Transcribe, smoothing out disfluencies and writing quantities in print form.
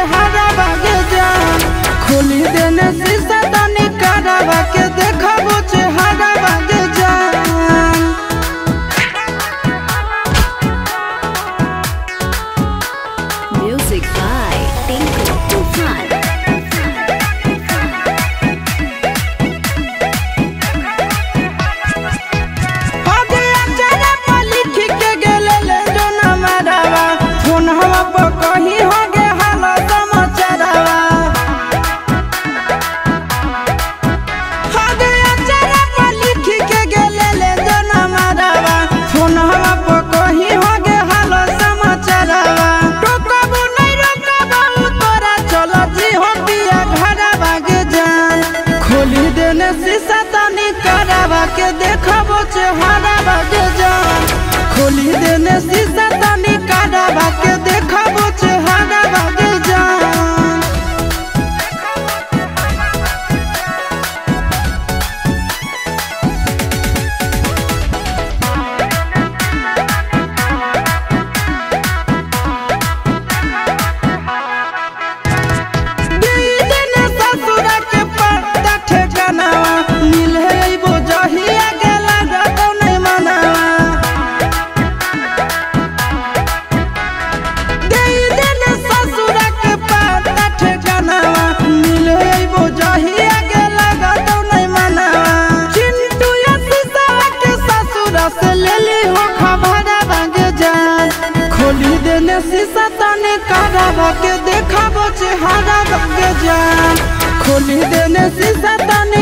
चेहरा बागे जान खोली देने शीशा तनी करावा के देखबो चेहरा बागे जान। Music by Tinku Tufan। खोली देने शीशा तनी करावा के देखबो चेहरा बागे जान खोली देने शीशा तनी करावा के देखबो चेहरा बागे जान। खोली देने शीशा तनी करावा के देखबो चेहरा बागे जान खोली देने शीशा तनी